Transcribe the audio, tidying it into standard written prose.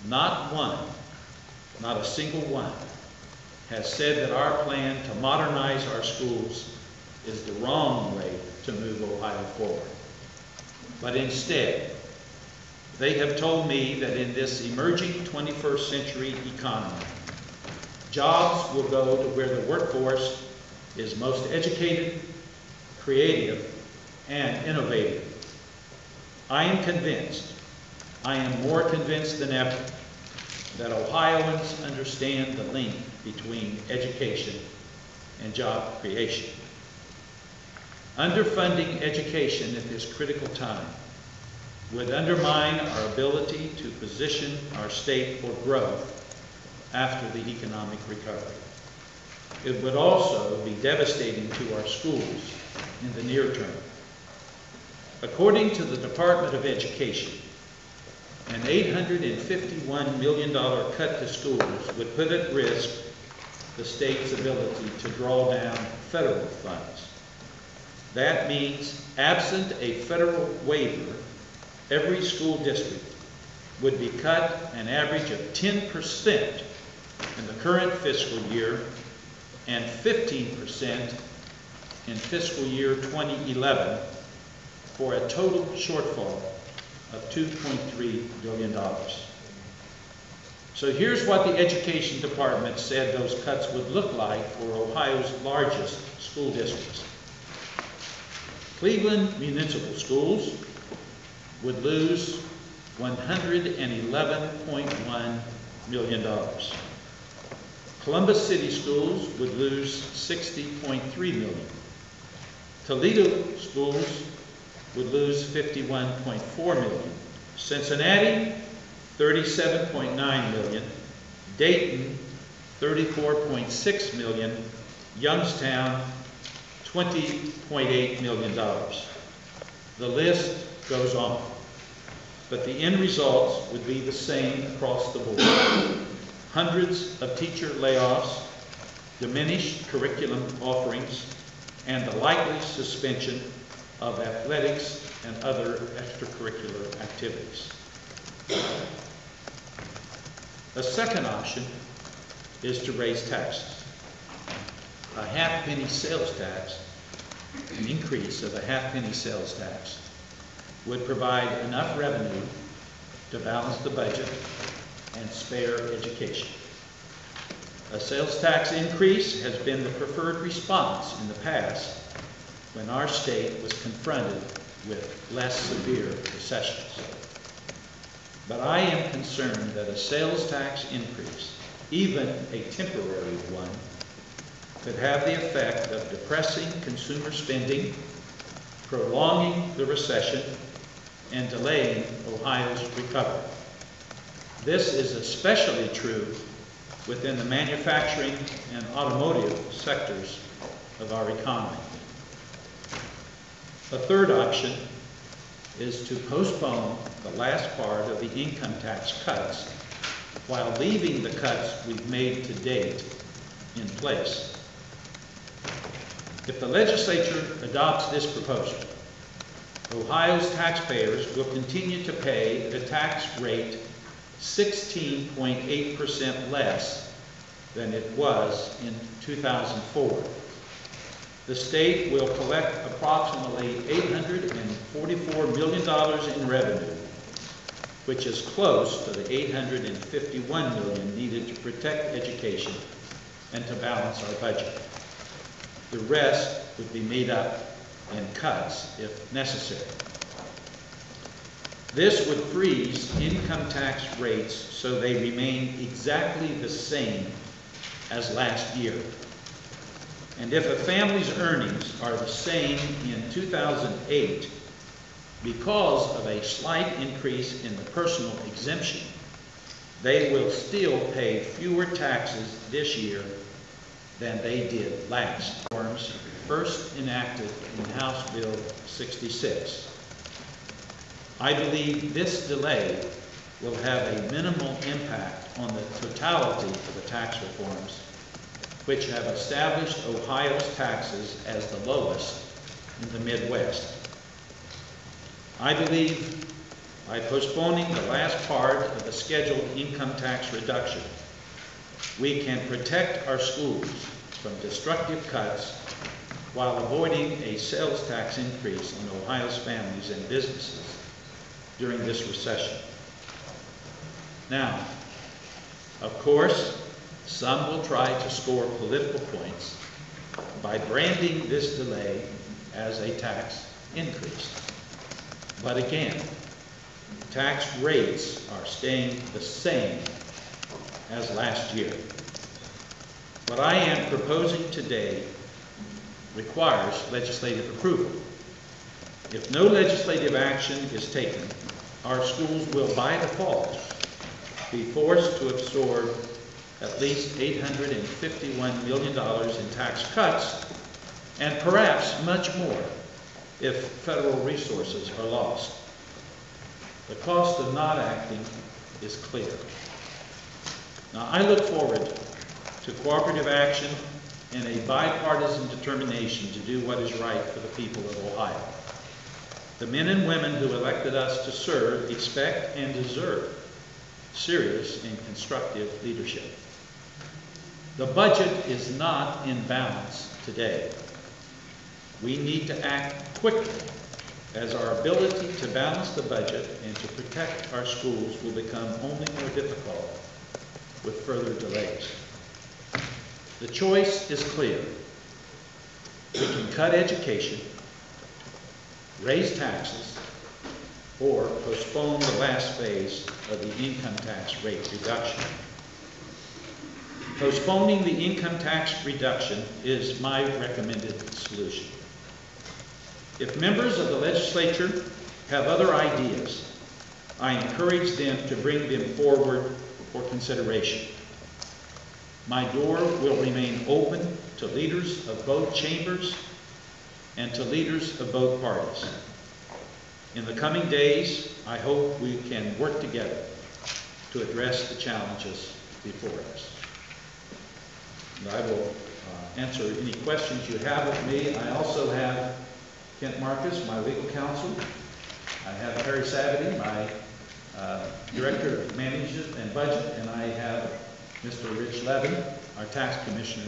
not one, not a single one, has said that our plan to modernize our schools is the wrong way to move Ohio forward. But instead, they have told me that in this emerging 21st century economy, jobs will go to where the workforce is most educated, creative, and innovative. I am convinced, I am more convinced than ever, that Ohioans understand the link between education and job creation. Underfunding education at this critical time would undermine our ability to position our state for growth after the economic recovery. It would also be devastating to our schools in the near term. According to the Department of Education, an $851 million cut to schools would put at risk the state's ability to draw down federal funds. That means, absent a federal waiver, every school district would be cut an average of 10% in the current fiscal year and 15% in fiscal year 2011 for a total shortfall of $2.3 billion. So here's what the Education Department said those cuts would look like for Ohio's largest school districts. Cleveland Municipal Schools would lose $111.1 million. Columbus City Schools would lose $60.3 million. Toledo Schools would lose $51.4 million. Cincinnati, $37.9 million. Dayton, $34.6 million. Youngstown, $20.8 million. The list goes on, but the end results would be the same across the board. Hundreds of teacher layoffs, diminished curriculum offerings, and the likely suspension of athletics and other extracurricular activities. A second option is to raise taxes. A half-penny sales tax, an increase of a half-penny sales tax, would provide enough revenue to balance the budget and spare education. A sales tax increase has been the preferred response in the past when our state was confronted with less severe recessions. But I am concerned that a sales tax increase, even a temporary one, could have the effect of depressing consumer spending, prolonging the recession, and delaying Ohio's recovery. This is especially true within the manufacturing and automotive sectors of our economy. A third option is to postpone the last part of the income tax cuts while leaving the cuts we've made to date in place. If the legislature adopts this proposal, Ohio's taxpayers will continue to pay at a tax rate 16.8% less than it was in 2004. The state will collect approximately $844 million in revenue, which is close to the $851 million needed to protect education and to balance our budget. The rest would be made up in cuts if necessary. This would freeze income tax rates so they remain exactly the same as last year. And if a family's earnings are the same in 2008 because of a slight increase in the personal exemption, they will still pay fewer taxes this year than they did last. Reforms first enacted in House Bill 66. I believe this delay will have a minimal impact on the totality of the tax reforms, which have established Ohio's taxes as the lowest in the Midwest. I believe by postponing the last part of the scheduled income tax reduction, we can protect our schools from destructive cuts while avoiding a sales tax increase on Ohio's families and businesses during this recession. Now, of course, some will try to score political points by branding this delay as a tax increase. But again, tax rates are staying the same as last year. What I am proposing today requires legislative approval. If no legislative action is taken, our schools will by default be forced to absorb at least $851 million in tax cuts, and perhaps much more if federal resources are lost. The cost of not acting is clear. Now, I look forward to cooperative action and a bipartisan determination to do what is right for the people of Ohio. The men and women who elected us to serve expect and deserve serious and constructive leadership. The budget is not in balance today. We need to act quickly, as our ability to balance the budget and to protect our schools will become only more difficult with further delays. The choice is clear. We can cut education, raise taxes, or postpone the last phase of the income tax rate reduction. Postponing the income tax reduction is my recommended solution. If members of the legislature have other ideas, I encourage them to bring them forward for consideration. My door will remain open to leaders of both chambers and to leaders of both parties. In the coming days, I hope we can work together to address the challenges before us. And I will answer any questions you have of me. I also have Kent Marcus, my legal counsel. I have Harry Savity, my Director of Management and Budget, and I have Mr. Rich Levin, our tax commissioner.